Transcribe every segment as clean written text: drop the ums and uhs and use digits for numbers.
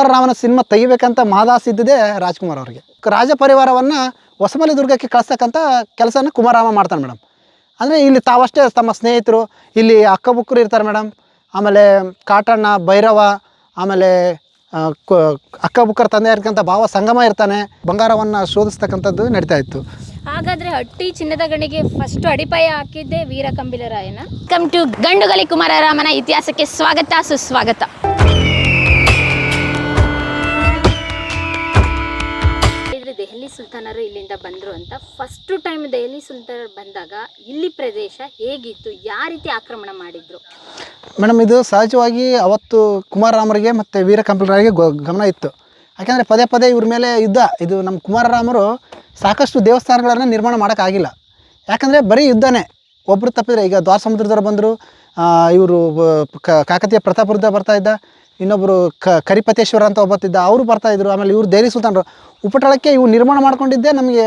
ರಾಮನ ಸಿನಿಮಾ ತೆಗಿಬೇಕಂತ ಮಹದಾಸೆ ಇದ್ದಿದೆ ರಾಜ್ಕುಮಾರ್ ಅವರಿಗೆ. ರಾಜ ಪರಿವಾರವನ್ನು ಹೊಸಮಲೆ ದುರ್ಗಕ್ಕೆ ಕಳಿಸ್ತಕ್ಕಂಥ ಕೆಲಸನ ಕುಮಾರರಾಮ ಮಾಡ್ತಾನೆ ಮೇಡಮ್. ಅಂದರೆ ಇಲ್ಲಿ ತಾವಷ್ಟೇ ತಮ್ಮ ಸ್ನೇಹಿತರು ಇಲ್ಲಿ ಅಕ್ಕಬುಕ್ಕರು ಇರ್ತಾರೆ ಮೇಡಮ್. ಆಮೇಲೆ ಕಾಟಣ್ಣ, ಭೈರವ, ಆಮೇಲೆ ಅಕ್ಕಬುಕ್ಕರ ತಂದೆ ಇರ್ತಕ್ಕಂಥ ಭಾವ ಸಂಗಮ ಇರ್ತಾನೆ. ಬಂಗಾರವನ್ನು ಶೋಧಿಸ್ತಕ್ಕಂಥದ್ದು ನಡೀತಾ ಇತ್ತು. ಹಾಗಾದರೆ ಹಟ್ಟಿ ಚಿನ್ನದ ಗಣಿಗೆ ಫಸ್ಟ್ ಅಡಿಪಾಯ ಹಾಕಿದ್ದೆ ವೀರ ಕಂಬಿಲರಾಯನ. ಕಮ್ ಟು ಗಂಡುಗಲಿ ಕುಮಾರರಾಮನ ಇತಿಹಾಸಕ್ಕೆ ಸ್ವಾಗತ ಸುಸ್ವಾಗತ. ದೆಹಲಿ ಸುಲ್ತಾನರು ಇಲ್ಲಿಂದ ಬಂದರು ಅಂತ ಫಸ್ಟ್ ಟೈಮ್ ದೆಹಲಿ ಸುಲ್ತಾನರು ಬಂದಾಗ ಇಲ್ಲಿ ಪ್ರದೇಶ ಹೇಗಿತ್ತು, ಯಾವ ರೀತಿ ಆಕ್ರಮಣ ಮಾಡಿದ್ರು ಮೇಡಮ್? ಇದು ಸಹಜವಾಗಿ ಅವತ್ತು ಕುಮಾರರಾಮರಿಗೆ ಮತ್ತು ವೀರ ಕಂಬಿಲರಾಯರಿಗೆ ಗಮನ ಇತ್ತು. ಯಾಕೆಂದರೆ ಪದೇ ಪದೇ ಇವ್ರ ಮೇಲೆ ಯುದ್ಧ. ಇದು ನಮ್ಮ ಕುಮಾರರಾಮರು ಸಾಕಷ್ಟು ದೇವಸ್ಥಾನಗಳನ್ನು ನಿರ್ಮಾಣ ಮಾಡೋಕ್ಕಾಗಿಲ್ಲ. ಯಾಕಂದರೆ ಬರೀ ಯುದ್ಧನೇ. ಒಬ್ಬರು ತಪ್ಪಿದ್ರೆ ಈಗ ದ್ವಾರ ಸಮುದ್ರದವ್ರು ಬಂದರು, ಇವರು ಕಾಕತೀಯ ಪ್ರತಾಪರುದ್ಧ ಬರ್ತಾಯಿದ್ದ, ಇನ್ನೊಬ್ಬರು ಕರಿಪತೇಶ್ವರ ಅಂತ ಒಬ್ಬತ್ತಿದ್ದ, ಅವರು ಬರ್ತಾಯಿದ್ರು. ಆಮೇಲೆ ಇವರು ದೆಹಲಿ ಸುಲ್ತಾನರು ಉಪಟಳಕ್ಕೆ ಇವು ನಿರ್ಮಾಣ ಮಾಡ್ಕೊಂಡಿದ್ದೇ ನಮಗೆ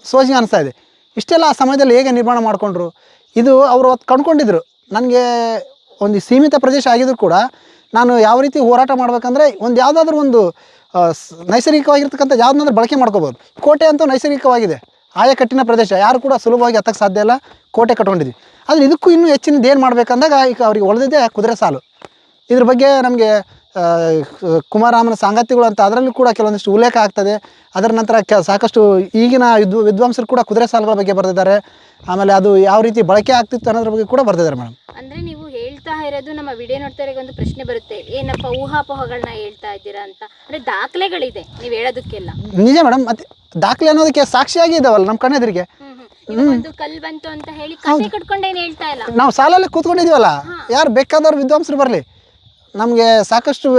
ಸೋಜಿಗೆ ಅನಿಸ್ತಾ ಇದೆ. ಇಷ್ಟೆಲ್ಲ ಆ ಸಮಯದಲ್ಲಿ ಹೇಗೆ ನಿರ್ಮಾಣ ಮಾಡಿಕೊಂಡ್ರು? ಇದು ಅವರು ಅವತ್ತು ಕಂಡುಕೊಂಡಿದ್ರು. ನನಗೆ ಒಂದು ಸೀಮಿತ ಪ್ರದೇಶ ಆಗಿದ್ರು ಕೂಡ ನಾನು ಯಾವ ರೀತಿ ಹೋರಾಟ ಮಾಡಬೇಕಂದ್ರೆ ಯಾವುದಾದ್ರೂ ಒಂದು ನೈಸರ್ಗಿಕವಾಗಿರ್ತಕ್ಕಂಥ ಯಾವುದನ್ನಾದ್ರೂ ಬಳಕೆ ಮಾಡ್ಕೋಬೋದು. ಕೋಟೆ ಅಂತೂ ನೈಸರ್ಗಿಕವಾಗಿದೆ, ಆಯಕಟ್ಟಿನ ಪ್ರದೇಶ, ಯಾರು ಕೂಡ ಸುಲಭವಾಗಿ ಹತ್ತಕ್ಕೆ ಸಾಧ್ಯ ಇಲ್ಲ. ಕೋಟೆ ಕಟ್ಕೊಂಡಿದ್ವಿ. ಆದರೆ ಇದಕ್ಕೂ ಇನ್ನೂ ಹೆಚ್ಚಿನದು ಏನು ಮಾಡಬೇಕಂದಾಗ ಈಗ ಅವ್ರಿಗೆ ಒಳ್ದಿದ್ದೆ ಕುದುರೆ ಸಾಲು. ಇದ್ರ ಬಗ್ಗೆ ನಮಗೆ ಕುಮಾರರಾಮನ ಸಾಂಗತ್ಯಗಳು ಅಂತ ಅದರಲ್ಲೂ ಕೂಡ ಕೆಲವೊಂದಿಷ್ಟು ಉಲ್ಲೇಖ ಆಗ್ತದೆ. ಅದರ ನಂತರ ಸಾಕಷ್ಟು ಈಗಿನ ವಿದ್ವಾಂಸರು ಕೂಡ ಕುದುರೆ ಸಾಲುಗಳ ಬಗ್ಗೆ ಬರೆದಿದ್ದಾರೆ. ಆಮೇಲೆ ಅದು ಯಾವ ರೀತಿ ಬಳಕೆ ಆಗ್ತಿತ್ತು ಅನ್ನೋದ್ರ ಬಗ್ಗೆ ಕೂಡ ಬರೆದಿದ್ದಾರೆ ಮೇಡಮ್. ಅಂದರೆ ನೀವು ಹೇಳ್ತಾ ಇರೋದು ನಮ್ಮ ವಿಡಿಯೋ ನೋಡ್ತಾ ಇರೋ ಒಂದು ಪ್ರಶ್ನೆ ಬರುತ್ತೆ, ಏನಪ್ಪ ಊಹಾಪೋಹಗಳನ್ನ ಹೇಳ್ತಾ ಇದ್ದೀರಾ ಅಂತ. ಅಂದರೆ ದಾಖಲೆಗಳಿದೆ ನೀವು ಹೇಳೋದಕ್ಕೆಲ್ಲ. ನಿಜ ಮೇಡಮ್. ಮತ್ತೆ ದಾಖಲೆ ಅನ್ನೋದಕ್ಕೆ ಸಾಕ್ಷಿಯಾಗಿ ಇದಾವಲ್ಲ ನಮ್ಮ ಕಣ್ಣೆದುರಿಗೆ. ಒಂದು ಕಲ್ಲು ಬಂತು ಅಂತ ಹೇಳಿ ಕತೆ ಕಟ್ಕೊಂಡೇನು ಹೇಳ್ತಾ ಇಲ್ಲ. ನಾವು ಸಾಲಲ್ಲಿ ಕೂತ್ಕೊಂಡಿದ್ದೀವಲ್ಲ, ಯಾರು ಬೇಕಾದವ್ರು ವಿದ್ವಾಂಸರು ಬರಲಿ, ನಮಗೆ ಸಾಕಷ್ಟು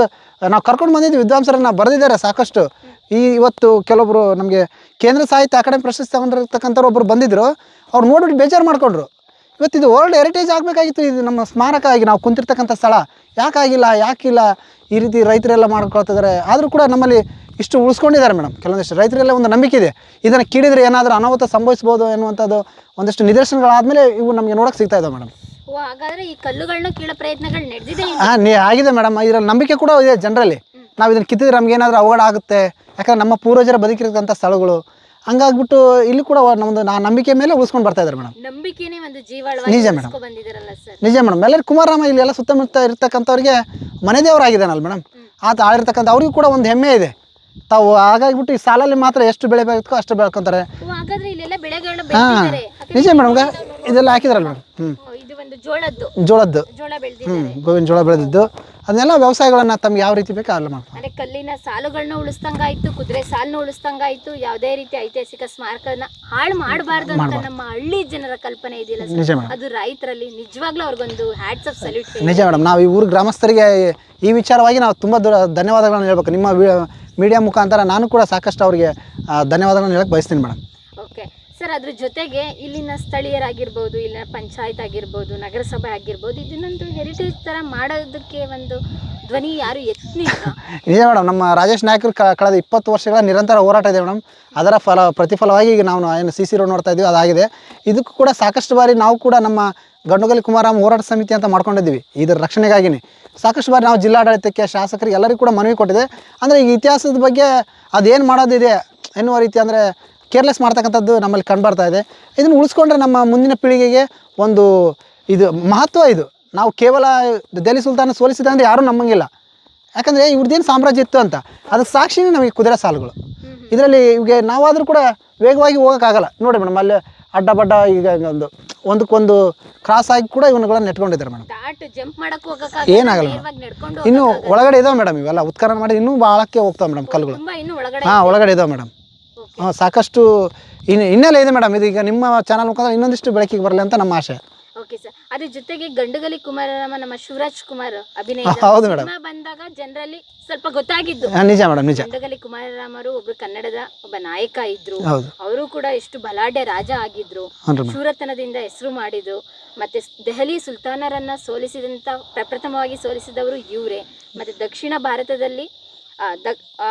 ನಾವು ಕರ್ಕೊಂಡು ಬಂದಿದ್ವಿ ವಿದ್ವಾಂಸರನ್ನ ಬರೆದಿದ್ದಾರೆ ಸಾಕಷ್ಟು. ಇವತ್ತು ಕೆಲವೊಬ್ಬರು ನಮಗೆ ಕೇಂದ್ರ ಸಾಹಿತ್ಯ ಅಕಾಡೆಮಿ ಪ್ರಶಸ್ತಿ ತಗೊಂಡಿರ್ತಕ್ಕಂಥವ್ರು ಒಬ್ಬರು ಬಂದಿದ್ದರು. ಅವ್ರು ನೋಡ್ಬಿಟ್ಟು ಬೇಜಾರು ಮಾಡಿಕೊಂಡ್ರು. ಇವತ್ತು ಇದು ವರ್ಲ್ಡ್ ಹೆರಿಟೇಜ್ ಆಗಬೇಕಾಗಿತ್ತು. ಇದು ನಮ್ಮ ಸ್ಮಾರಕ ಆಗಿ ನಾವು ಕುಂತಿರ್ತಕ್ಕಂಥ ಸ್ಥಳ ಯಾಕಾಗಿಲ್ಲ, ಯಾಕಿಲ್ಲ ಈ ರೀತಿ ರೈತರೆಲ್ಲ ಮಾಡ್ಕೊಳ್ತಿದ್ದಾರೆ. ಆದರೂ ಕೂಡ ನಮ್ಮಲ್ಲಿ ಇಷ್ಟು ಉಳಿಸ್ಕೊಂಡಿದ್ದಾರೆ ಮೇಡಮ್. ಕೆಲವೊಂದಿಷ್ಟು ರೈತರೆಲ್ಲ ಒಂದು ನಂಬಿಕೆ ಇದೆ, ಇದನ್ನು ಕೀಳಿದ್ರೆ ಏನಾದರೂ ಅನಾಹುತ ಸಂಭವಿಸ್ಬೋದು ಎನ್ನುವಂಥದ್ದು ಒಂದಿಷ್ಟು ನಿದರ್ಶನಗಳಾದಮೇಲೆ ಇವು ನಮಗೆ ನೋಡೋಕೆ ಸಿಗ್ತಾ ಇದ್ದಾವೆ ಮೇಡಮ್. ಹಾಗಾದ್ರೆ ಈ ಕಲ್ಲುಗಳನ್ನ ಕೀಳೋ ಪ್ರಯತ್ನಗಳು ನಡೆದಿದೆ. ಆಗಿದೆ ಮೇಡಮ್. ಇದರಲ್ಲಿ ನಂಬಿಕೆ ಕೂಡ ಇದೆ ಜನರಲ್ಲಿ. ನಾವು ಇದನ್ನು ಕಿತ್ತಿದ್ರೆ ನಮ್ಗೆ ಏನಾದರೂ ಅವಘಡ ಆಗುತ್ತೆ, ಯಾಕಂದ್ರೆ ನಮ್ಮ ಪೂರ್ವಜರ ಬದುಕಿರ್ತಕ್ಕಂಥ ಸ್ಥಳಗಳು. ಹಂಗಾಗ್ಬಿಟ್ಟು ಇಲ್ಲಿ ಕೂಡ ನಮ್ಮದು ನಂಬಿಕೆ ಮೇಲೆ ಉಳಿಸ್ಕೊಂಡು ಬರ್ತಾ ಇದ್ದಾರೆ ಮೇಡಮ್. ನಂಬಿಕೆನೇ ಒಂದು ಜೀವಾಳವಾಗಿ ನಿಜ ಮೇಡಮ್, ಬಂದಿದ್ದಾರಲ್ಲ ಸರ್. ನಿಜ ಮೇಡಮ್. ಎಲ್ಲರೂ ಕುಮಾರರಾಮ ಇಲ್ಲಿ ಎಲ್ಲ ಸುತ್ತಮುತ್ತ ಇರ್ತಕ್ಕಂಥವ್ರಿಗೆ ಮನೆ ದೇವರಾಗಿದ್ದಾನಲ್ಲ ಮೇಡಮ್. ಆತ ಆಳಿರ್ತಕ್ಕಂಥ ಅವ್ರಿಗೂ ಕೂಡ ಒಂದು ಹೆಮ್ಮೆ ಇದೆ. ತಾವು ಹಾಗಾಗಿಬಿಟ್ಟು ಈ ಸಾಲಲ್ಲಿ ಮಾತ್ರ ಎಷ್ಟು ಬೆಳೆ ಬೇಕೋ ಅಷ್ಟು ಬೆಳ್ಕೊತಾರೆ. ಹಾಗಾದ್ರೆ ಇಲ್ಲೆಲ್ಲ ಬೆಳೆಗಳನ್ನ ಹಾಂ ನಿಜ ಮೇಡಮ್. ಇದೆಲ್ಲ ಹಾಕಿದ್ರಲ್ಲ ಮೇಡಮ್. ಇದು ಒಂದು ಜೋಳದ್ದು ಜೋಳ ಬೆಳೆದಿದ್ದಾರೆ, ಗೋವಿನ ಜೋಳ ಬೆಳೆದಿದ್ದು. ಅದನ್ನೆಲ್ಲ ವ್ಯವಸಾಯಗಳನ್ನ ತಮ್ಗೆ ಯಾವ ರೀತಿ ಬೇಕು ಅಲ್ಲ ಮಾಡ್ತಾರೆ. ಅಂದ್ರೆ ಕಲ್ಲಿನ ಸಾಲುಗಳನ್ನ ಉಳಿಸ್ದಂಗಾಯ್ತು, ಕುದುರೆ ಸಾಲನ್ನ ಉಳಿಸ್ದಂಗಾಯ್ತು. ಯಾವುದೇ ರೀತಿ ಐತಿಹಾಸಿಕ ಸ್ಮಾರಕನ ಹಾಳು ಮಾಡಬಾರ್ದು ಅಂತ ನಮ್ಮ ಹಳ್ಳಿ ಜನರ ಕಲ್ಪನೆ ಇದೆಯಲ್ಲ ಸರ್, ಅದು ರೈತರಲ್ಲಿ ನಿಜವಾಗ್ಲೂ ಅವ್ರಿಗೊಂದು ಹ್ಯಾಟ್ಸ್ ಆಫ್ ಸಲ್ಯೂಟ್. ನಿಜ ಮೇಡಮ್. ನಾವು ಈ ಊರು ಗ್ರಾಮಸ್ಥರಿಗೆ ಈ ವಿಚಾರವಾಗಿ ನಾವು ತುಂಬ ಧನ್ಯವಾದಗಳನ್ನು ಹೇಳ್ಬೇಕು. ನಿಮ್ಮ ಮೀಡಿಯಾ ಮುಖಾಂತರ ನಾನು ಕೂಡ ಸಾಕಷ್ಟು ಅವರಿಗೆ ಧನ್ಯವಾದಗಳನ್ನು ಹೇಳಕ್ಕೆ ಬಯಸ್ತೀನಿ ಮೇಡಮ್. ಓಕೆ ಸರ್, ಅದ್ರ ಜೊತೆಗೆ ಇಲ್ಲಿನ ಸ್ಥಳೀಯರಾಗಿರ್ಬೋದು, ಇಲ್ಲಿನ ಪಂಚಾಯತ್ ಆಗಿರ್ಬೋದು, ನಗರಸಭೆ ಆಗಿರ್ಬೋದು, ಇದನ್ನೊಂದು ಹೆರಿಟೇಜ್ ಥರ ಮಾಡೋದಕ್ಕೆ ಒಂದು ಧ್ವನಿ ಯಾರು ಎತ್ತಲಿಲ್ಲ. ನಿಜ ಮೇಡಮ್. ನಮ್ಮ ರಾಜೇಶ್ ನಾಯ್ಕರು ಕಳೆದ 20 ವರ್ಷಗಳ ನಿರಂತರ ಹೋರಾಟ ಇದೆ ಮೇಡಮ್. ಅದರ ಪ್ರತಿಫಲವಾಗಿ ಈಗ ನಾವು ಏನು CC ರೋಡ್ ನೋಡ್ತಾ ಇದ್ದೀವಿ, ಅದಾಗಿದೆ. ಇದಕ್ಕೂ ಕೂಡ ಸಾಕಷ್ಟು ಬಾರಿ ನಾವು ಕೂಡ ನಮ್ಮ ಗಂಡುಗಲಿ ಕುಮಾರರಾಮ ಹೋರಾಟ ಸಮಿತಿ ಅಂತ ಮಾಡ್ಕೊಂಡಿದ್ದೀವಿ. ಇದರ ರಕ್ಷಣೆಗಾಗಿನೇ ಸಾಕಷ್ಟು ಬಾರಿ ನಾವು ಜಿಲ್ಲಾಡಳಿತಕ್ಕೆ, ಶಾಸಕರಿಗೆ ಎಲ್ಲರಿಗೂ ಕೂಡ ಮನವಿ ಕೊಟ್ಟಿದೆ. ಅಂದರೆ ಈ ಇತಿಹಾಸದ ಬಗ್ಗೆ ಅದೇನು ಮಾಡೋದಿದೆ ಎನ್ನುವ ರೀತಿ ಅಂದರೆ ಕೇರ್ಲೆಸ್ ಮಾಡ್ತಕ್ಕಂಥದ್ದು ನಮ್ಮಲ್ಲಿ ಕಂಡುಬರ್ತಾ ಇದೆ. ಇದನ್ನು ಉಳಿಸ್ಕೊಂಡ್ರೆ ನಮ್ಮ ಮುಂದಿನ ಪೀಳಿಗೆಗೆ ಒಂದು ಇದು ಮಹತ್ವ. ಇದು ನಾವು ಕೇವಲ ದೆಹಲಿ ಸುಲ್ತಾನ ಸೋಲಿಸಿದೆ ಅಂದರೆ ಯಾರೂ ನಮ್ಮಂಗಿಲ್ಲ. ಯಾಕಂದರೆ ಇವ್ರದ್ದೇನು ಸಾಮ್ರಾಜ್ಯ ಇತ್ತು ಅಂತ ಅದಕ್ಕೆ ಸಾಕ್ಷಿನೇ ನಮಗೆ ಕುದುರೆ ಸಾಲುಗಳು. ಇದರಲ್ಲಿ ಇವಾಗ ನಾವಾದರೂ ಕೂಡ ವೇಗವಾಗಿ ಹೋಗೋಕ್ಕಾಗಲ್ಲ ನೋಡಿ ಮೇಡಮ್. ಅಲ್ಲಿ ಅಡ್ಡ ಬಡ್ಡ ಈಗ ಒಂದಕ್ಕೊಂದು ಕ್ರಾಸ್ ಆಗಿ ಕೂಡ ಇವನ್ನುಗಳನ್ನು ನೆಟ್ಕೊಂಡಿದ್ದಾರೆ ಮೇಡಮ್. ಏನಾಗಲ್ಲ ಮೇಡಮ್. ಇನ್ನೂ ಒಳಗಡೆ ಇದಾವೆ ಮೇಡಮ್. ಇವೆಲ್ಲ ಉತ್ಖನನ ಮಾಡಿ ಇನ್ನೂ ಭಾಳಕ್ಕೆ ಹೋಗ್ತಾವೆ ಮೇಡಮ್ ಕಲ್ಲುಗಳು. ಹಾಂ, ಒಳಗಡೆ ಇದಾವೆ ಮೇಡಮ್. ಸಾಕಷ್ಟು ಹಿನ್ನೆಲೆ ಇದೆ ಮೇಡಮ್. ಇದು ಈಗ ನಿಮ್ಮ ಚಾನಲ್ ಮುಖಾಂತರ ಇನ್ನೊಂದಿಷ್ಟು ಬೆಳಕಿಗೆ ಬರಲಿ ಅಂತ ನಮ್ಮ ಆಶೆ. ಓಕೆ ಸರ್, ಅದ್ರ ಜೊತೆಗೆ ಗಂಡುಗಲಿ ಕುಮಾರರಾಮ ನಮ್ಮ ಶಿವರಾಜ್ ಕುಮಾರ್ ಅಭಿನಯ ಬಂದಾಗ ಜನರಲ್ಲಿ ಸ್ವಲ್ಪ ಗೊತ್ತಾಗಿದ್ದು. ನಿಜ ಮೇಡಮ್, ನಿಜ. ಗಂಡುಗಲಿ ಕುಮಾರರಾಮರು ಒಬ್ರು ಕನ್ನಡದ ಒಬ್ಬ ನಾಯಕ ಇದ್ರು. ಅವರು ಕೂಡ ಎಷ್ಟು ಬಲಾಢ್ಯ ರಾಜ ಆಗಿದ್ರು, ಶೂರತನದಿಂದ ಹೆಸರು ಮಾಡಿದ್ರು. ಮತ್ತೆ ದೆಹಲಿ ಸುಲ್ತಾನರನ್ನ ಸೋಲಿಸಿದಂತ ಪ್ರಪ್ರಥಮವಾಗಿ ಸೋಲಿಸಿದವರು ಇವರೇ. ಮತ್ತೆ ದಕ್ಷಿಣ ಭಾರತದಲ್ಲಿ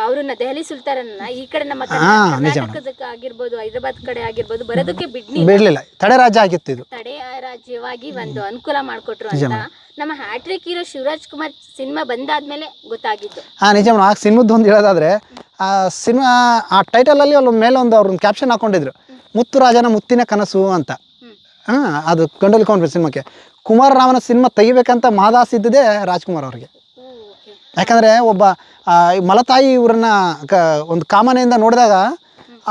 ಅವ್ರನ್ನ ದೆಹಲಿ ಸುಲ್ತಾನನ್ನ ಈ ಕಡೆ ನಮ್ಮ ಕರ್ನಾಟಕದ ಆಗಿರ್ಬೋದು, ಹೈದರಾಬಾದ್ ಕಡೆ ಆಗಿರ್ಬೋದು ಬರೋದಕ್ಕೆ ಬಿಡ್ಲಿಲ್ಲ. ತಡೆ ರಾಜ್ಯ ಆಗಿತ್ತು ಇದು. ತಡೆ ರಾಜ್ಯವಾಗಿ ಒಂದು ಅನುಕೂಲ ಮಾಡಿಕೊಟ್ರು ಅಂತ ನಮ್ಮ hat-trick hero Shivaraj Kumar cinema ಬಂದಾದ್ಮೇಲೆ ಗೊತ್ತಾಗಿದ್ದು. ನಿಜ ಮೇಡಮ್. ಆ ಸಿನಿಮಾದ್ದು ಒಂದು ಹೇಳೋದಾದ್ರೆ ಆ ಸಿನಿಮಾ ಆ ಟೈಟಲಲ್ಲಿ ಅಲ್ಲಿ ಮೇಲೆ ಒಂದು ಅವ್ರನ್ನ ಕ್ಯಾಪ್ಷನ್ ಹಾಕೊಂಡಿದ್ರು, ಮುತ್ತು ರಾಜನ ಮುತ್ತಿನ ಕನಸು ಅಂತ. ಅದು ಗಂಡಲ್ಲಿ ಕೊಂಡ್ಬಿಟ್ಟು ಸಿನಿಮಾಕ್ಕೆ ಕುಮಾರರಾಮನ ಸಿನಿಮಾ ತೆಗಿಬೇಕಂತ ಮಾದಾಸ್ ಇದ್ದಿದೆ ರಾಜ್ಕುಮಾರ್ ಅವ್ರಿಗೆ. ಯಾಕಂದರೆ ಒಬ್ಬ ಮಲತಾಯಿ ಇವ್ರನ್ನ ಒಂದು ಕಾಮನೆಯಿಂದ ನೋಡಿದಾಗ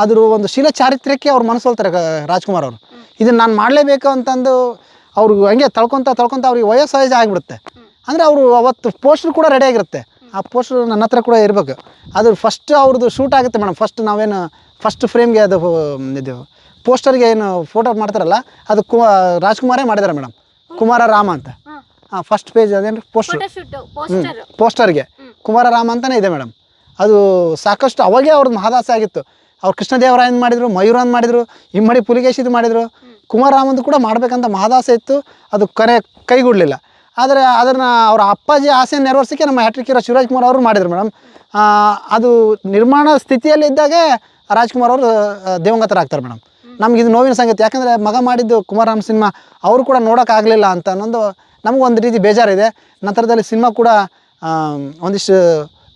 ಅದ್ರ ಒಂದು ಶೀಲ ಚಾರಿತ್ರ್ಯಕ್ಕೆ ಅವ್ರು ಮನಸ್ಸೋಲ್ತಾರೆ ರಾಜ್ಕುಮಾರ್ ಅವರು. ಇದನ್ನು ನಾನು ಮಾಡಲೇಬೇಕು ಅಂತಂದು ಅವ್ರು ಹಂಗೆ ತಳ್ಕೊತ ಅವ್ರಿಗೆ ವಯಸ್ಸು ಆಗಿಬಿಡುತ್ತೆ. ಅಂದರೆ ಅವರು ಅವತ್ತು ಪೋಸ್ಟ್ರ್ ಕೂಡ ರೆಡಿ ಆಗಿರುತ್ತೆ. ಆ ಪೋಸ್ಟ್ರ್ ನನ್ನ ಹತ್ರ ಕೂಡ ಇರಬೇಕು. ಅದು ಫಸ್ಟ್ ಅವ್ರದ್ದು ಶೂಟ್ ಆಗುತ್ತೆ ಮೇಡಮ್. ಫಸ್ಟ್ ಫ್ರೇಮ್ಗೆ ಅದು ಇದು ಪೋಸ್ಟರ್ಗೆ ಏನು ಫೋಟೋ ಮಾಡ್ತಾರಲ್ಲ ಅದು ರಾಜ್ಕುಮಾರೇ ಮಾಡಿದ್ದಾರೆ ಮೇಡಮ್. ಕುಮಾರ ರಾಮ ಅಂತ ಫಸ್ಟ್ ಪೇಜ್ ಅದೇನು ಪೋಸ್ಟರ್ಗೆ ಕುಮಾರ ರಾಮ ಅಂತಲೇ ಇದೆ ಮೇಡಮ್. ಅದು ಸಾಕಷ್ಟು ಅವಾಗೇ ಅವ್ರದ್ದು ಮಹದಾಸೆ ಆಗಿತ್ತು. ಅವ್ರು ಕೃಷ್ಣದೇವರಾಯನ್ ಮಾಡಿದರು, ಮಯೂರನ್ ಮಾಡಿದರು, ಇಮ್ಮಡಿ ಪುಲಿಕೇಶಿದು ಮಾಡಿದರು. ಕುಮಾರರಾಮಂದು ಕೂಡ ಮಾಡಬೇಕಂತ ಮಹದಾಸೆ ಇತ್ತು. ಅದು ಕೈಗೂಡಲಿಲ್ಲ. ಆದರೆ ಅದನ್ನು ಅವರ ಅಪ್ಪಾಜಿ ಆಸೆ ನೆರವೇರಿಸೋಕ್ಕೆ ನಮ್ಮ ಹ್ಯಾಟ್ರಿಕ್ ಹೀರೋ ಶಿವರಾಜ್ ಕುಮಾರ್ ಅವರು ಮಾಡಿದರು ಮೇಡಮ್. ಅದು ನಿರ್ಮಾಣ ಸ್ಥಿತಿಯಲ್ಲಿ ಇದ್ದಾಗೆ ರಾಜ್ಕುಮಾರ್ ಅವರು ದಿವಂಗತರಾಗ್ತಾರೆ ಮೇಡಮ್. ನಮ್ಗೆ ಇದು ನೋವಿನ ಸಂಗತಿ. ಯಾಕಂದರೆ ಮಗ ಮಾಡಿದ್ದು ಕುಮಾರರಾಮ್ ಸಿನಿಮಾ ಅವರು ಕೂಡ ನೋಡೋಕ್ಕಾಗಲಿಲ್ಲ ಅಂತ ಅನ್ನೋದು ನಮಗೊಂದು ರೀತಿ ಬೇಜಾರಿದೆ. ನಂತರದಲ್ಲಿ ಸಿನಿಮಾ ಕೂಡ ಒಂದಿಷ್ಟು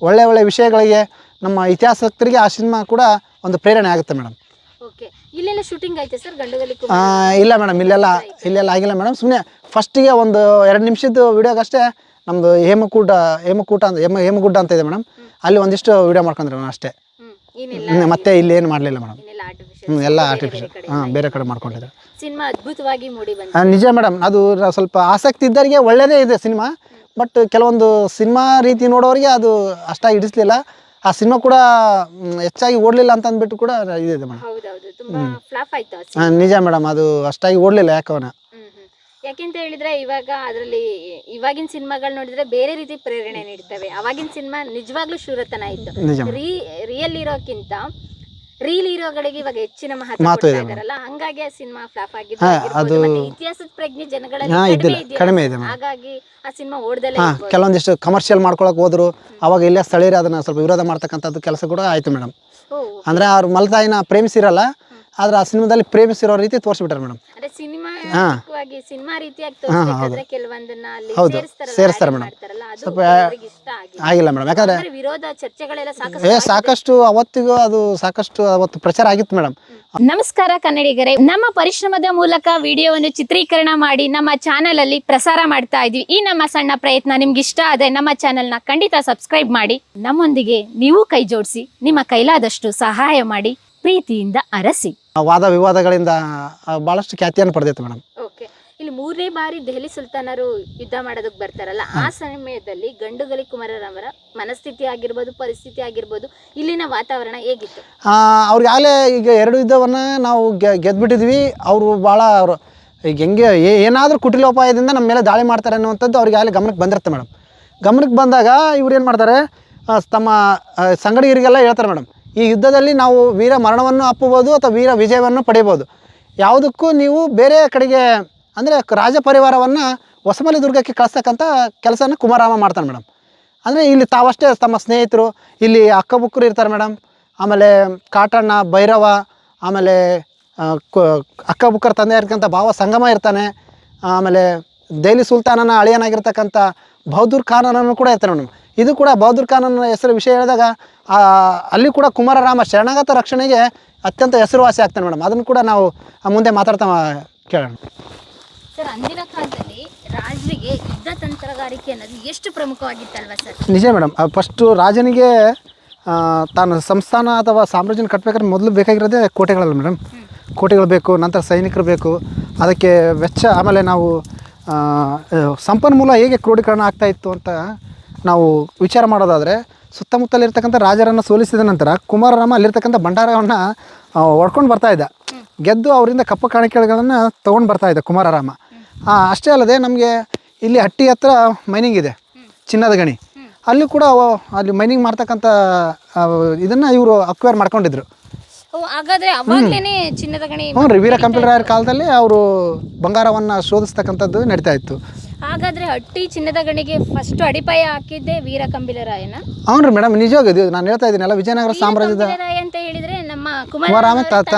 ಒಳ್ಳೆ ವಿಷಯಗಳಿಗೆ ನಮ್ಮ ಇತಿಹಾಸಕರಿಗೆ ಆ ಸಿನಿಮಾ ಕೂಡ ಒಂದು ಪ್ರೇರಣೆ ಆಗುತ್ತೆ ಮೇಡಮ್. ಇಲ್ಲೆಲ್ಲ ಶೂಟಿಂಗ್ ಆಯ್ತು ಸರ್ ಗಂಡುಗಲಿ? ಇಲ್ಲ ಮೇಡಮ್, ಇಲ್ಲೆಲ್ಲ ಆಗಿಲ್ಲ ಮೇಡಮ್. ಸುಮ್ಮನೆ ಫಸ್ಟಿಗೆ ಒಂದು 2 ನಿಮಿಷದ ವಿಡಿಯೋಗಷ್ಟೇ ನಮ್ಮದು ಹೇಮಗುಡ್ಡ ಅಂತ ಇದೆ ಮೇಡಮ್. ಅಲ್ಲಿ ಒಂದಿಷ್ಟು ವಿಡಿಯೋ ಮಾಡ್ಕೊಂಡ್ರೆ ಅಷ್ಟೇ. ಮತ್ತೆ ಇಲ್ಲಿ ಏನು ಮಾಡಲಿಲ್ಲ ಮೇಡಮ್. ಎಲ್ಲ ಆರ್ಟಿಫಿಷಿಯಲ್ ಬೇರೆ ಕಡೆ ಮಾಡ್ಕೊಂಡಿದ್ದಾರೆ. ಸಿನಿಮಾ ಅದ್ಭುತವಾಗಿ ಮೂಡಿ ಬಂದಿದೆ. ನಿಜ ಮೇಡಮ್. ಅದು ಸ್ವಲ್ಪ ಆಸಕ್ತಿ ಇದ್ದವರಿಗೆ ಒಳ್ಳೆಯದೇ ಇದೆ ಸಿನಿಮಾ. ಬಟ್ ಕೆಲವೊಂದು ಸಿನಿಮಾ ರೀತಿ ನೋಡೋರಿಗೆ ಅದು ಅಷ್ಟಾಗಿ ಹಿಡಿಸ್ಲಿಲ್ಲ. ಆ ಸಿನಿಮಾ ಕೂಡ ಹೆಚ್ಚಾಗಿ ಓಡಲಿಲ್ಲ ಅಂತ ಅಂದ್ಬಿಟ್ಟು ಕೂಡ ಇದೆ ಮೇಡಮ್. ನಿಜ ಮೇಡಮ್. ಅದು ಅಷ್ಟಾಗಿ ಓಡಲಿಲ್ಲ ಯಾಕವನ. ಯಾಕೆಂತ ಹೇಳಿದ್ರೆ ಇವಾಗ ಅದರಲ್ಲಿ ಇವಾಗಿನ ಸಿನಿಮಾಗಳು ನೋಡಿದ್ರೆ ಬೇರೆ ರೀತಿ ಪ್ರೇರಣೆ ನೀಡ್ತವೆ. ಅವಾಗಿನ ಸಿನಿಮಾ ನಿಜವಾಗ್ಲೂ ಶೂರತನ ಇತ್ತು. ರಿಯಲ್ ಇರೋಕ್ಕಿಂತ ರೀಲ್ ಹೀರೋಗಳಿಗೆ ಇವಾಗ ಹೆಚ್ಚಿನ ಮಹತ್ವ ಇದಾರಲ್ಲ, ಹಂಗಾಗಿ ಆ ಸಿನಿಮಾ ಫ್ಲಾಪ್ ಆಗಿದೆ. ಇತಿಹಾಸದ ಪ್ರಜ್ಞೆ ಜನಗಳಲ್ಲಿ ಕಡಿಮೆ ಇದೆ. ಹಾಗಾಗಿ ಆ ಸಿನಿಮಾ ಓಡ್ದಲ್ಲ. ಕೆಲವೊಂದಿಷ್ಟು ಕಮರ್ಷಿಯಲ್ ಮಾಡ್ಕೊಳಕ್ ಹೋದ್ರು. ಅವಾಗ ಇಲ್ಲೇ ಸ್ಥಳೀಯರು ಅದನ್ನ ಸ್ವಲ್ಪ ವಿರೋಧ ಮಾಡ್ತಕ್ಕಂಥದ್ದು ಕೆಲಸ ಕೂಡ ಆಯ್ತು ಮೇಡಮ್. ಅಂದ್ರೆ ಅವ್ರು ಮಲತಾಯಿನ ಪ್ರೇಮಿಸಿರಲ್ಲ, ಆದ್ರೆ ಆ ಸಿನಿಮಾದಲ್ಲಿ ಪ್ರೇಮಿಸಿರೋ ರೀತಿ ತೋರಿಸ್ಬಿಟ್ಟಾರೆ ಮೇಡಮ್. ಸೇರಿಸ್ತಾರೆ ಮೇಡಮ್. ಸ್ವಲ್ಪ ಆಗಿಲ್ಲ ಮೇಡಮ್. ಯಾಕಂದ್ರೆ ಸಾಕಷ್ಟು ಅವತ್ತು ಪ್ರಚಾರ ಆಗಿತ್ತು ಮೇಡಮ್. ನಮಸ್ಕಾರ ಕನ್ನಡಿಗರೇ, ನಮ್ಮ ಪರಿಶ್ರಮದ ಮೂಲಕ ವಿಡಿಯೋವನ್ನು ಚಿತ್ರೀಕರಣ ಮಾಡಿ ನಮ್ಮ ಚಾನೆಲ್ ಅಲ್ಲಿ ಪ್ರಸಾರ ಮಾಡ್ತಾ ಇದ್ವಿ. ಈ ನಮ್ಮ ಸಣ್ಣ ಪ್ರಯತ್ನ ನಿಮ್ಗೆ ಇಷ್ಟ ಆದ್ರೆ ನಮ್ಮ ಚಾನೆಲ್ನ ಖಂಡಿತ ಸಬ್ಸ್ಕ್ರೈಬ್ ಮಾಡಿ, ನಮ್ಮೊಂದಿಗೆ ನೀವು ಕೈ ಜೋಡಿಸಿ, ನಿಮ್ಮ ಕೈಲಾದಷ್ಟು ಸಹಾಯ ಮಾಡಿ, ಪ್ರೀತಿಯಿಂದ ಅರಸಿ. ವಾದ ವಿವಾದಗಳಿಂದ ಬಹಳಷ್ಟು ಖ್ಯಾತಿಯನ್ನು ಪಡೆದಿತ್ತು ಮೇಡಮ್. ಓಕೆ, ಇಲ್ಲಿ 3ನೇ ಬಾರಿ ದೆಹಲಿ ಸುಲ್ತಾನರು ಯುದ್ಧ ಮಾಡೋದಕ್ಕೆ ಬರ್ತಾರಲ್ಲ, ಆ ಸಮಯದಲ್ಲಿ ಗಂಡುಗಲಿ ಕುಮಾರರಾಮರ ಮನಸ್ಥಿತಿ ಆಗಿರ್ಬೋದು, ಪರಿಸ್ಥಿತಿ ಆಗಿರ್ಬೋದು, ಇಲ್ಲಿನ ವಾತಾವರಣ ಹೇಗಿತ್ತು? ಅವ್ರಿಗಾಗಲೇ ಈಗ 2 ಯುದ್ಧವನ್ನು ನಾವು ಗೆದ್ಬಿಟ್ಟಿದ್ವಿ. ಅವರು ಭಾಳ ಈಗ ಹೆಂಗೆ ಏನಾದರೂ ಕುಟಿಲೋಪಾಯದಿಂದ ನಮ್ಮ ಮೇಲೆ ದಾಳಿ ಮಾಡ್ತಾರೆ ಅನ್ನುವಂಥದ್ದು ಅವ್ರಿಗೆ ಆಗಲೇ ಗಮನಕ್ಕೆ ಬಂದಿರುತ್ತೆ ಮೇಡಮ್. ಗಮನಕ್ಕೆ ಬಂದಾಗ ಇವ್ರು ಏನು ಮಾಡ್ತಾರೆ, ತಮ್ಮ ಸಂಗಡಿಗರಿಗೆಲ್ಲ ಹೇಳ್ತಾರೆ ಮೇಡಮ್, ಈ ಯುದ್ಧದಲ್ಲಿ ನಾವು ವೀರ ಮರಣವನ್ನು ಅಪ್ಪಬೋದು ಅಥವಾ ವೀರ ವಿಜಯವನ್ನು ಪಡೆಯಬೋದು. ಯಾವುದಕ್ಕೂ ನೀವು ಬೇರೆ ಕಡೆಗೆ ಅಂದರೆ ರಾಜ ಪರಿವಾರವನ್ನು ಹೊಸಮಲಿ ದುರ್ಗಕ್ಕೆ ಕಳಿಸ್ತಕ್ಕಂಥ ಕೆಲಸನ ಕುಮಾರರಾಮ ಮಾಡ್ತಾನೆ ಮೇಡಮ್. ಅಂದರೆ ಇಲ್ಲಿ ತಾವಷ್ಟೇ ತಮ್ಮ ಸ್ನೇಹಿತರು, ಇಲ್ಲಿ ಅಕ್ಕಬುಕ್ಕರು ಇರ್ತಾರೆ ಮೇಡಮ್. ಆಮೇಲೆ ಕಾಟಣ್ಣ, ಭೈರವ, ಆಮೇಲೆ ಅಕ್ಕಬುಕ್ಕರ ತಂದೆ ಇರ್ತಕ್ಕಂಥ ಭಾವ ಸಂಗಮ ಇರ್ತಾನೆ. ಆಮೇಲೆ ದೆಹಲಿ ಸುಲ್ತಾನನ ಅಳಿಯನಾಗಿರ್ತಕ್ಕಂಥ ಬಹದ್ದೂರ್ ಖಾನನನ್ನು ಕೂಡ ಇರ್ತಾನೆ ಮೇಡಮ್. ಇದು ಕೂಡ ಬಹದ್ದೂರ್ ಖಾನನ ಹೆಸರು ವಿಷಯ ಹೇಳಿದಾಗ ಅಲ್ಲಿ ಕೂಡ ಕುಮಾರರಾಮ ಶರಣಾಗತ ರಕ್ಷಣೆಗೆ ಅತ್ಯಂತ ಹೆಸರುವಾಸಿ ಆಗ್ತಾನೆ ಮೇಡಮ್. ಅದನ್ನು ಕೂಡ ನಾವು ಮುಂದೆ ಮಾತಾಡ್ತಾ ಕೇಳೋಣ. ಸರ್, ಅಂದಿನ ಕಾಲದಲ್ಲಿ ರಾಜರಿಗೆ ಯುದ್ಧ ತಂತ್ರಗಾರಿಕೆ ಅನ್ನೋದು ಎಷ್ಟು ಪ್ರಮುಖವಾಗಿತ್ತಲ್ವಾ ಸರ್? ನಿಜ ಮೇಡಮ್. ಫಸ್ಟು ರಾಜನಿಗೆ ತಾನು ಸಂಸ್ಥಾನ ಅಥವಾ ಸಾಮ್ರಾಜ್ಯನ ಕಟ್ಟಬೇಕಾದ್ರೆ ಮೊದಲು ಬೇಕಾಗಿರೋದೇ ಕೋಟೆಗಳಲ್ಲ ಮೇಡಮ್. ಕೋಟೆಗಳು ಬೇಕು, ನಂತರ ಸೈನಿಕರು ಬೇಕು, ಅದಕ್ಕೆ ವೆಚ್ಚ. ಆಮೇಲೆ ನಾವು ಸಂಪನ್ಮೂಲ ಹೇಗೆ ಕ್ರೋಢೀಕರಣ ಆಗ್ತಾಯಿತ್ತು ಅಂತ ನಾವು ವಿಚಾರ ಮಾಡೋದಾದರೆ, ಸುತ್ತಮುತ್ತಲಿರ್ತಕ್ಕಂಥ ರಾಜರನ್ನು ಸೋಲಿಸಿದ ನಂತರ ಕುಮಾರರಾಮ ಅಲ್ಲಿರ್ತಕ್ಕಂಥ ಭಂಡಾರವನ್ನು ಹೊಡ್ಕೊಂಡು ಬರ್ತಾಯಿದ್ದ. ಗೆದ್ದು ಅವರಿಂದ ಕಪ್ಪ ಕಾಣಿಕೆಗಳನ್ನು ತೊಗೊಂಡು ಬರ್ತಾಯಿದ್ದ ಕುಮಾರರಾಮ. ಅಷ್ಟೇ ಅಲ್ಲದೆ ನಮಗೆ ಇಲ್ಲಿ ಹಟ್ಟಿ ಹತ್ರ ಮೈನಿಂಗ್ ಇದೆ, ಚಿನ್ನದ ಗಣಿ. ಅಲ್ಲಿ ಕೂಡ ಅಲ್ಲಿ ಮೈನಿಂಗ್ ಮಾಡ್ತಕ್ಕಂಥ ಇದನ್ನು ಇವರು ಅಕ್ವೈರ್ ಮಾಡ್ಕೊಂಡಿದ್ರು. ಹಾಗಾದ್ರೆ ಅವಾಗಲೇ ಚಿನ್ನದ ಗಣಿ ವೀರ ಕಂಪಿಲರಾಯರ ಕಾಲದಲ್ಲಿ ಅವರು ಬಂಗಾರವನ್ನು ಶೋಧಿಸ್ತಕ್ಕಂಥದ್ದು ನಡೀತಾ ಇತ್ತು. ಹಾಗಾದ್ರೆ ಹಟ್ಟಿ ಚಿನ್ನದ ಗಣಿಗೆ ಫಸ್ಟ್ ಅಡಿಪಾಯ ಹಾಕಿದ್ದೆ ವೀರ ಕಂಬಿಲರಾಯನ. ಅವ್ನು ರೀ ಮೇಡಮ್, ನಿಜವಾಗ ಇದು ನಾನು ಹೇಳ್ತಾ ಇದ್ದೀನಲ್ಲ, ವಿಜಯನಗರ ಸಾಮ್ರಾಜ್ಯದ ಕಂಬಿಲರಾಯ ಅಂತ ಹೇಳಿದ್ರೆ ನಮ್ಮ ಕುಮಾರರಾಮ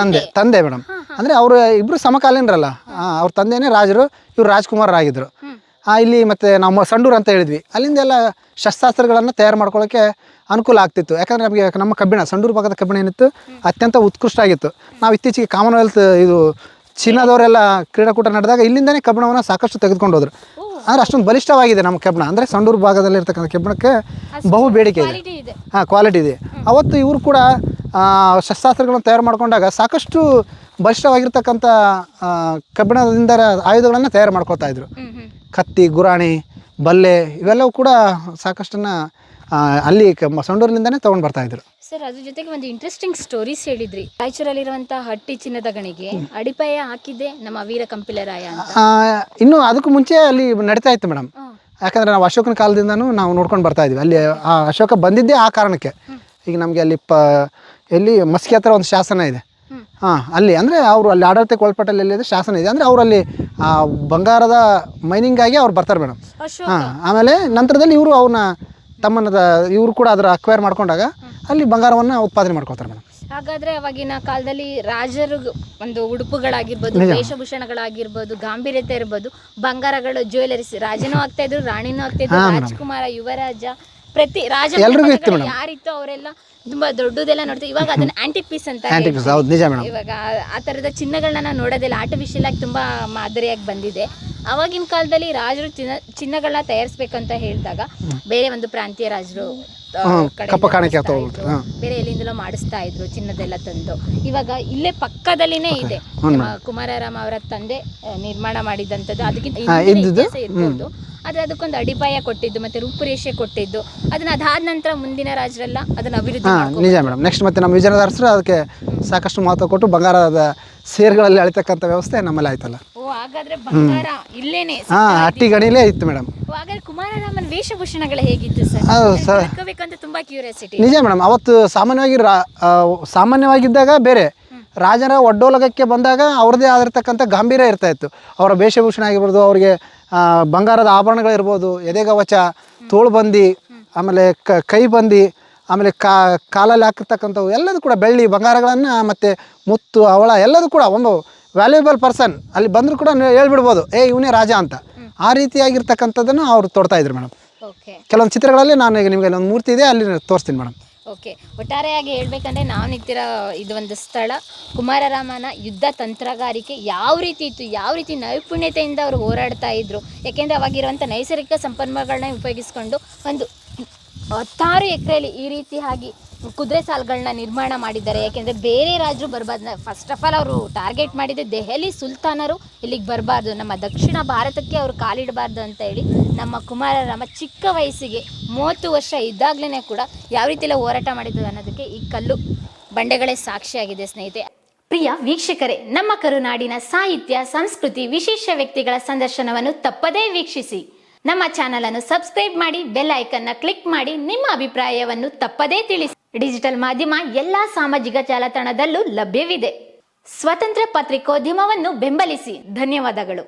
ತಂದೆ ಮೇಡಮ್. ಅಂದರೆ ಅವರು ಇಬ್ಬರು ಸಮಕಾಲೀನರಲ್ಲ, ಅವ್ರ ತಂದೆನೇ ರಾಜರು, ಇವ್ರು ರಾಜ್ಕುಮಾರರಾಗಿದ್ದರು. ಇಲ್ಲಿ ಮತ್ತು ನಾವು ಸಂಡೂರು ಅಂತ ಹೇಳಿದ್ವಿ, ಅಲ್ಲಿಂದ ಎಲ್ಲ ಶಸ್ತ್ರಾಸ್ತ್ರಗಳನ್ನು ತಯಾರು ಮಾಡ್ಕೊಳ್ಳೋಕ್ಕೆ ಅನುಕೂಲ ಆಗ್ತಿತ್ತು. ಯಾಕಂದರೆ ನಮಗೆ ನಮ್ಮ ಕಬ್ಬಿಣ, ಸಂಡೂರು ಭಾಗದ ಕಬ್ಬಿಣ ಏನಿತ್ತು ಅತ್ಯಂತ ಉತ್ಕೃಷ್ಟ ಆಗಿತ್ತು. ನಾವು ಇತ್ತೀಚೆಗೆ ಕಾಮನ್ವೆಲ್ತ್ ಇದು ಚೀನಾದವರೆಲ್ಲ ಕ್ರೀಡಾಕೂಟ ನಡೆದಾಗ ಇಲ್ಲಿಂದನೇ ಕಬ್ಬಿಣವನ್ನು ಸಾಕಷ್ಟು ತೆಗೆದುಕೊಂಡು ಹೋದ್ರು. ಅಂದರೆ ಅಷ್ಟೊಂದು ಬಲಿಷ್ಠವಾಗಿದೆ ನಮ್ಮ ಕಬ್ಬಿಣ. ಅಂದರೆ ಸಂಡೂರು ಭಾಗದಲ್ಲಿ ಇರ್ತಕ್ಕಂಥ ಕಬ್ಬಿಣಕ್ಕೆ ಬಹು ಬೇಡಿಕೆ ಇದೆ, ಕ್ವಾಲಿಟಿ ಇದೆ. ಅವತ್ತು ಇವರು ಕೂಡ ಶಸ್ತ್ರಾಸ್ತ್ರಗಳನ್ನು ತಯಾರು ಮಾಡಿಕೊಂಡಾಗ ಸಾಕಷ್ಟು ಬಲಿಷ್ಠವಾಗಿರ್ತಕ್ಕಂಥ ಕಬ್ಬಿಣದಿಂದ ಆಯುಧಗಳನ್ನು ತಯಾರು ಮಾಡ್ಕೊಳ್ತಾ ಇದ್ರು. ಕತ್ತಿ, ಗುರಾಣಿ, ಬಲ್ಲೆ ಇವೆಲ್ಲವೂ ಕೂಡ ಸಾಕಷ್ಟನ್ನು ಅಲ್ಲಿ ಸಂಡೂರಿನಿಂದನೇ ತೊಗೊಂಡು ಬರ್ತಾಯಿದ್ರು. ಸರ್, ಅದ್ರ ಜೊತೆಗೆ ಒಂದು ಇಂಟ್ರೆಸ್ಟಿಂಗ್ ಸ್ಟೋರೀಸ್ ಹೇಳಿದ್ರಿ. ರಾಯಚೂರಲ್ಲಿರುವಂತಹ ಹಟ್ಟಿ ಚಿನ್ನದ ಗಣಿಗೆ ಅಡಿಪಾಯ ಹಾಕಿದ್ದೆ ನಮ್ಮ ವೀರ ಕಂಪಿಲರಾಯ ಅಂತ. ಇನ್ನು ಅದಕ್ಕೂ ಮುಂಚೆ ಅಲ್ಲಿ ನಡೀತಾ ಇತ್ತು ಮೇಡಮ್. ಯಾಕಂದರೆ ನಾವು ಅಶೋಕನ ಕಾಲದಿಂದನೂ ನಾವು ನೋಡ್ಕೊಂಡು ಬರ್ತಾ ಇದ್ವಿ. ಅಲ್ಲಿ ಅಶೋಕ ಬಂದಿದ್ದೇ ಆ ಕಾರಣಕ್ಕೆ. ಈಗ ನಮಗೆ ಅಲ್ಲಿ ಎಲ್ಲಿ ಮಸ್ಕಿ ಹತ್ರ ಒಂದು ಶಾಸನ ಇದೆ. ಅಲ್ಲಿ ಅಂದರೆ ಅವರು ಅಲ್ಲಿ ಆಡಳಿತಕ್ಕೆ ಒಳಪಟ್ಟಲ್ಲಿ ಎಲ್ಲಿದೆ ಶಾಸನ ಇದೆ. ಅಂದರೆ ಅವರಲ್ಲಿ ಬಂಗಾರದ ಮೈನಿಂಗಾಗಿ ಅವ್ರು ಬರ್ತಾರೆ ಮೇಡಮ್. ಆಮೇಲೆ ನಂತರದಲ್ಲಿ ಇವರು ಅವನ್ನ ತಮ್ಮನ್ನ ಇವರು ಕೂಡ ಅದರ ಅಕ್ವೈರ್ ಮಾಡ್ಕೊಂಡಾಗ ಅಲ್ಲಿ ಬಂಗಾರವನ್ನು ಉತ್ಪಾದನೆ ಮಾಡ್ಕೊಳ್ತಾರೆ ಮೇಡಮ್. ಹಾಗಾದ್ರೆ ಅವಾಗಿನ ಕಾಲದಲ್ಲಿ ರಾಜರು ಒಂದು ಉಡುಪುಗಳಾಗಿರ್ಬೋದು, ವೇಷಭೂಷಣಗಳಾಗಿರ್ಬೋದು, ಗಾಂಭೀರ್ಯತೆ ಇರ್ಬೋದು, ಬಂಗಾರಗಳು, ಜ್ಯುವೆಲರೀಸ್, ರಾಜನೂ ಆಗ್ತಾ ಇದ್ರು, ರಾಣಿನೂ ಆಗ್ತಾ ಇದ್ರು, ರಾಜ್ಕುಮಾರ, ಯುವರಾಜ, ಪ್ರತಿ ರಾಜ ಯಾರಿತ್ತು ಅವರೆಲ್ಲ ತುಂಬಾ ದೊಡ್ಡದೆಲ್ಲ ನೋಡ್ತೀವಿ. ಇವಾಗ ಅದನ್ನ ಆಂಟಿಕ್ ಪೀಸ್ ಅಂತ ಇವಾಗ ಆ ತರದ ಚಿನ್ನಗಳನ್ನ ನೋಡೋದಿಲ್ಲ, ಆರ್ಟಿಫಿಷಿಯಲ್ ಆಗಿ ತುಂಬಾ ಮಾದರಿಯಾಗಿ ಬಂದಿದೆ. ಅವಾಗಿನ ಕಾಲದಲ್ಲಿ ರಾಜರು ಚಿನ್ನಗಳನ್ನ ತಯಾರಿಸ್ಬೇಕಂತ ಹೇಳಿದಾಗ ಬೇರೆ ಒಂದು ಪ್ರಾಂತೀಯ ರಾಜರು ಬೇರೆ ಎಲ್ಲಿಂದಲೋ ಮಾಡಿಸ್ತಾ ಇದ್ರು ಚಿನ್ನದೆಲ್ಲ ತಂದು. ಇವಾಗ ಇಲ್ಲೇ ಪಕ್ಕದಲ್ಲಿನೇ ಇದೆ, ಕುಮಾರರಾಮ ಅವರ ತಂದೆ ನಿರ್ಮಾಣ ಮಾಡಿದಂಥದ್ದು. ಅದಕ್ಕಿಂತ ಇತಿಹಾಸ ಇರ್ಬೋದು, ಆದ್ರೆ ಅದಕ್ಕೊಂದು ಅಡಿಪಾಯ ಕೊಟ್ಟಿದ್ದು ಮತ್ತೆ ರೂಪುರೇಷೆ ಕೊಟ್ಟಿದ್ದು, ಅದನ್ನ ಅದಾದ ನಂತರ ಮುಂದಿನ ರಾಜರೆಲ್ಲ ಅದನ್ನ ಅಭಿವೃದ್ಧಿ ನಿಜ ಮೇಡಮ್. ನೆಕ್ಸ್ಟ್ ಮತ್ತೆ ನಮ್ಮ ವಿಜಯನಗರ ಅರಸರು ಅದಕ್ಕೆ ಸಾಕಷ್ಟು ಮಹತ್ವ ಕೊಟ್ಟು ಬಂಗಾರದ ಸೇರ್ಗಳಲ್ಲಿ ಅಳಿತಕ್ಕಂಥ ವ್ಯವಸ್ಥೆ ನಮ್ಮಲ್ಲಿ ಆಯ್ತಲ್ಲ. ಹಾಗಾದ್ರೆ ಬಂಗಾರ ಇಲ್ಲೇನೆ ಹಟ್ಟಿ ಗಣಿಲೇ ಇತ್ತು ಮೇಡಮ್. ಹಾಗಾದ್ರೆ ಕುಮಾರರಾಮನ ವೇಷಭೂಷಣಗಳು ಹೇಗಿತ್ತು ಸರ್? ತಿಳ್ಕೋಬೇಕಂತ ತುಂಬಾ ಕ್ಯೂರಿಯಾಸಿಟಿ. ನಿಜ ಮೇಡಮ್. ಅವತ್ತು ಸಾಮಾನ್ಯವಾಗಿದ್ದಾಗ ಬೇರೆ, ರಾಜರ ಒಡ್ಡೋಲಗಕ್ಕೆ ಬಂದಾಗ ಅವ್ರದ್ದೇ ಆಗಿರ್ತಕ್ಕಂಥ ಗಾಂಭೀರ್ಯ ಇರ್ತಾ ಇತ್ತು. ಅವರ ವೇಷಭೂಷಣ ಆಗಿರ್ಬೋದು, ಅವ್ರಿಗೆ ಬಂಗಾರದ ಆಭರಣಗಳಿರ್ಬೋದು, ಎದೆಗವಚ, ತೋಳ್ಬಂದಿ, ಆಮೇಲೆ ಕೈಬಂದಿ, ಆಮೇಲೆ ಕಾಲಲ್ಲಿ ಹಾಕಿರ್ತಕ್ಕಂಥವು ಎಲ್ಲದೂ ಕೂಡ ಬೆಳ್ಳಿ ಬಂಗಾರಗಳನ್ನು ಮತ್ತು ಮುತ್ತು ಹವಳ ಎಲ್ಲದೂ ಕೂಡ ಒಂದು ವ್ಯಾಲ್ಯೂಯಬಲ್ ಪರ್ಸನ್ ಅಲ್ಲಿ ಬಂದರೂ ಕೂಡ ಹೇಳ್ಬಿಡ್ಬೋದು, ಇವನೇ ರಾಜ ಅಂತ. ಆ ರೀತಿಯಾಗಿರ್ತಕ್ಕಂಥದ್ದನ್ನು ಅವ್ರು ತೋಡ್ತಾ ಇದ್ರು ಮೇಡಮ್. ಕೆಲವೊಂದು ಚಿತ್ರಗಳಲ್ಲಿ ನಾನು ಈಗ ನಿಮಗೆ ಒಂದು ಮೂರ್ತಿ ಇದೆ, ಅಲ್ಲಿ ತೋರಿಸ್ತೀನಿ ಮೇಡಮ್. ಓಕೆ, ಒಟ್ಟಾರೆಯಾಗಿ ಹೇಳ್ಬೇಕಂದ್ರೆ ನಾವು ನಿಂತಿರೋ ಇದು ಒಂದು ಸ್ಥಳ ಕುಮಾರರಾಮನ ಯುದ್ಧ ತಂತ್ರಗಾರಿಕೆ ಯಾವ ರೀತಿ ಇತ್ತು, ಯಾವ ರೀತಿ ನೈಪುಣ್ಯತೆಯಿಂದ ಅವರು ಹೋರಾಡ್ತಾ ಇದ್ರು. ಯಾಕೆಂದರೆ ಅವಾಗಿರುವಂಥ ನೈಸರ್ಗಿಕ ಸಂಪನ್ಮೂಲಗಳನ್ನ ಉಪಯೋಗಿಸ್ಕೊಂಡು ಒಂದು 16 ಎಕರೆಯಲ್ಲಿ ಈ ರೀತಿಯಾಗಿ ಕುದುರೆ ಸಾಲುಗಳನ್ನ ನಿರ್ಮಾಣ ಮಾಡಿದ್ದಾರೆ. ಯಾಕೆಂದರೆ ಬೇರೆ ರಾಜರು ಬರಬಾರ್ದು. ಫಸ್ಟ್ ಆಫ್ ಆಲ್ ಅವರು ಟಾರ್ಗೆಟ್ ಮಾಡಿದ್ದೆ ದೆಹಲಿ ಸುಲ್ತಾನರು ಇಲ್ಲಿಗೆ ಬರಬಾರ್ದು, ನಮ್ಮ ದಕ್ಷಿಣ ಭಾರತಕ್ಕೆ ಅವರು ಕಾಲಿಡಬಾರ್ದು ಅಂತ ಹೇಳಿ ನಮ್ಮ ಕುಮಾರರಾಮ ಚಿಕ್ಕ ವಯಸ್ಸಿಗೆ 30 ವರ್ಷ ಇದ್ದಾಗಲೇ ಕೂಡ ಯಾವ ರೀತಿ ಎಲ್ಲ ಹೋರಾಟ ಮಾಡಿದ್ರು ಅನ್ನೋದಕ್ಕೆ ಈ ಕಲ್ಲು ಬಂಡೆಗಳೇ ಸಾಕ್ಷಿಯಾಗಿದೆ ಸ್ನೇಹಿತೆ. ಪ್ರಿಯ ವೀಕ್ಷಕರೇ, ನಮ್ಮ ಕರುನಾಡಿನ ಸಾಹಿತ್ಯ, ಸಂಸ್ಕೃತಿ, ವಿಶೇಷ ವ್ಯಕ್ತಿಗಳ ಸಂದರ್ಶನವನ್ನು ತಪ್ಪದೇ ವೀಕ್ಷಿಸಿ. ನಮ್ಮ ಚಾನಲ್ ಅನ್ನು ಸಬ್ಸ್ಕ್ರೈಬ್ ಮಾಡಿ, ಬೆಲ್ ಐಕನ್ನ ಕ್ಲಿಕ್ ಮಾಡಿ, ನಿಮ್ಮ ಅಭಿಪ್ರಾಯವನ್ನು ತಪ್ಪದೇ ತಿಳಿಸಿ. ಡಿಜಿಟಲ್ ಮಾಧ್ಯಮ ಎಲ್ಲಾ ಸಾಮಾಜಿಕ ಜಾಲತಾಣದಲ್ಲೂ ಲಭ್ಯವಿದೆ. ಸ್ವತಂತ್ರ ಪತ್ರಿಕೋದ್ಯಮವನ್ನು ಬೆಂಬಲಿಸಿ. ಧನ್ಯವಾದಗಳು.